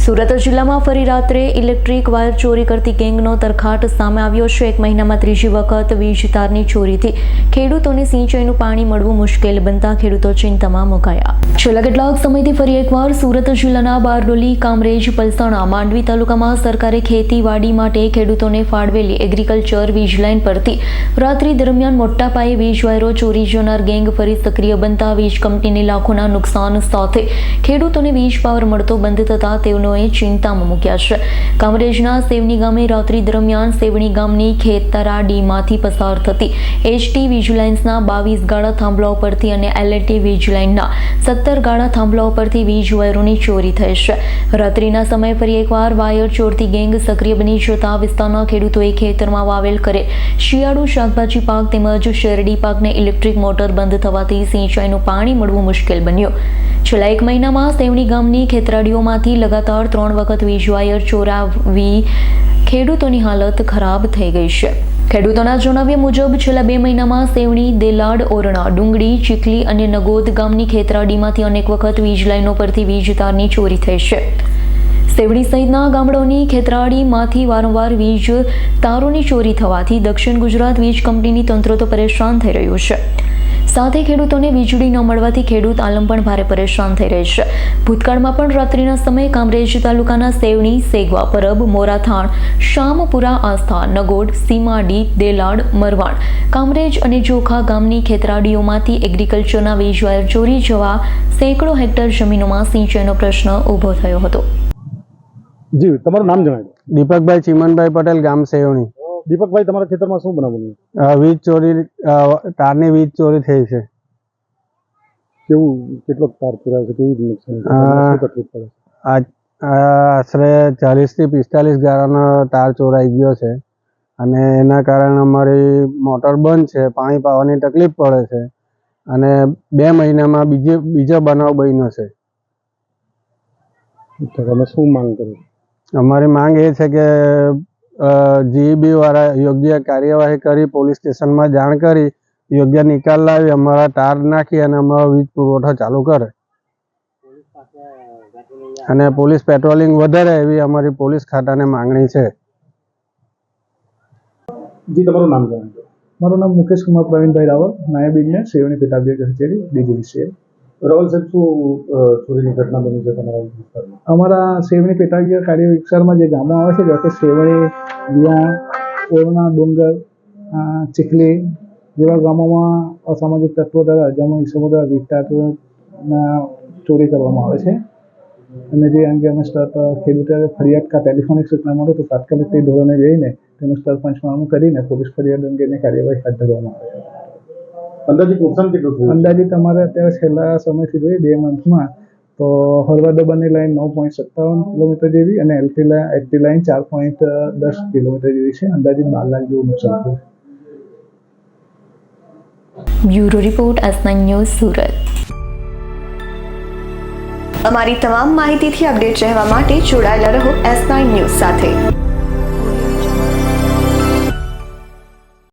સુરત જિલ્લામાં ફરી રાત્રે ઇલેક્ટ્રિક વાયર ચોરી કરતી ગેંગનો તરખાટ સામે આવ્યો છે। એક મહિનામાં ત્રીજી વખત વીજ તારની ચોરીથી ખેડૂતોને સિંચાઈનું પાણી મળવું મુશ્કેલ બનતા ખેડૂતો ચિંતામાં મુકાયા। છેલ્લા કેટલાક સમયથી ફરી એકવાર સુરત જિલ્લાના બારડોલી, કામરેજ, પલસાણા, માંડવી તાલુકામાં સરકારે ખેતીવાડી માટે ખેડૂતોને ફાળવેલી એગ્રીકલ્ચર વીજ લાઇન પરથી રાત્રિ દરમિયાન મોટા પાયે વીજ વાયરો ચોરી જનાર ગેંગ ફરી સક્રિય બનતા વીજ કંપનીને લાખોના નુકસાન સાથે ખેડૂતોને વીજ પાવર મળતો બંધ થતા તેઓને ચિંતામાં મૂક્યા છે। કામરેજના સેવણી ગામે રાત્રિ દરમિયાન સેવણી ગામની ખેતરાડીમાંથી પસાર થતી એચટી વીજ લાઇન્સના 22 ગાળા થાંભલાઓ પરથી અને એલટી વીજ લાઇનના 17 ગાળા થાંભલાઓ પરથી વીજ વાયરોની ચોરી થઈ છે। રાત્રિના સમયે ફરી એકવાર વાયર ચોરતી ગેંગ સક્રિય બની જતા વિસ્તારના ખેડૂતોએ ખેતરમાં વાવેલ કરે શિયાળુ શાકભાજી પાક તેમજ શેરડી પાકને ઇલેક્ટ્રિક મોટર બંધ થવાથી સિંચાઈનું પાણી મળવું મુશ્કેલ બન્યું। છેલ્લા એક મહિનામાં સેવણી ગામની ખેતરાડીઓમાંથી લગાતાર 3 વખત વીજ વાયર ચોરાવી ખેડૂતોની હાલત ખરાબ થઈ ગઈ છે। ખેડૂતોના જણાવ્યા મુજબ છેલ્લા 2 મહિનામાં સેવણી, દેલાડ, ઓરણા, ડુંગળી, ચીખલી અને નગોદ ગામની ખેતરાડીમાંથી અનેક વખત વીજ લાઇનો પરથી વીજ તારની ચોરી થઈ છે। સેવણી સહિતના ગામડાઓની ખેતરાડીમાંથી વારંવાર વીજ તારોની ચોરી થવાથી દક્ષિણ ગુજરાત વીજ કંપનીની તંત્ર તો પરેશાન થઈ રહ્યું છે, સાથે ખેડૂતોને વીજળી ન મળવાથી ખેડૂત આલમ પણ ભારે પરેશાન થઈ રહી છે। ભૂતકાળમાં પણ રાત્રિના સમયે કામરેજ તાલુકાના સેવણી, સેગવા, પરબ, મોરાથાણ, શામપુરા, આસ્થા, નગોડ, સીમાડી, દેલાડ, મરવાણ, કામરેજ અને જોખા ગામની ખેતરાડીઓમાંથી એગ્રીકલ્ચરના વીજ વાયર ચોરી જવા સેંકડો હેક્ટર જમીનોમાં સિંચાઈનો પ્રશ્ન ઊભો થયો હતો। જી, તમારું નામ જણાવો। દીપકભાઈ ચીમનભાઈ પટેલ, ગામ સેવણી। દીપકભાઈ, તમારા ખેતરમાં શું બનાવ્યું? વીજ ચોરી, તારની વીજ ચોરી થઈ છે। કેટલો તાર ચોરાયો છે? કેવી નુકસાન? શું તકલીફ પડે? આશરે 40 થી 45 ગાળાનો તાર ચોરાઈ ગયો છે અને એના કારણે અમારી મોટર બંધ છે, પાણી પાવાની તકલીફ પડે છે અને 2 મહિનામાં બીજો બનાવ બન્યો છે। તમે શું માંગ કરો? અમારી માંગ એ છે કે જીઈબી વાળા યોગ્ય કાર્યવાહી કરી પોલીસ સ્ટેશનમાં જાણ કરી યોગ્ય નિકાલ લાવી અમારા તાર નાખી અને અમારો વીજ પુરવઠો ચાલુ કરે અને પોલીસ પેટ્રોલિંગ વધારે એવી અમારી પોલીસ ખાતાને માંગણી છે। જી, તમારું નામ જણાવો। મારું નામ મુકેશ કુમાર પ્રવીણભાઈ રાવલ, નાયબ ઇજનેર, સેવણી પેટાબીય કચેરી, ડીજીવીસીએલ। રાવલ સાહેબ, શું ચોરીની ઘટના બની છે તમારા વિસ્તારમાં? અમારા સેવણી પેટાબીય કાર્ય વિસ્તારમાં જે ગામો આવે છે, જેમ કે સેવણી, વિયા, ઓરણા, ડુંગર, ચીખલી જેવા ગામોમાં અસામાજિક તત્વો દ્વારા અજાણ્યા ઇસમો દ્વારા વીજતારના ચોરી કરવામાં આવે છે અને જે અંગે અમે ખેડૂતોએ ફરિયાદ ટેલિફોનિક સૂચના મળે તો તાત્કાલિક તે ધોરણે જઈને તેનું સ્તર પંચનામું કરીને પોલીસ ફરિયાદ અંગેની કાર્યવાહી હાથ ધરવામાં આવે છે। અંદાજિત નુકસાન કેટલું થયું? અંદાજિત અમારે અત્યારે છેલ્લા સમયથી જોઈએ 2 મંથમાં તો હળવદ દબાણની લાઈન 9.57 કિલોમીટર જેવી અને એલટી લાઈન 4.10 કિલોમીટર જેવી છે। અંદાજિત 12 લાખ જેવું નુકસાન થયું છે। Bureau report, S9 news, Surat. અમારી તમામ માહિતીથી અપડેટ રહેવા માટે જોડાયેલા રહો S9 ન્યૂઝ સાથે।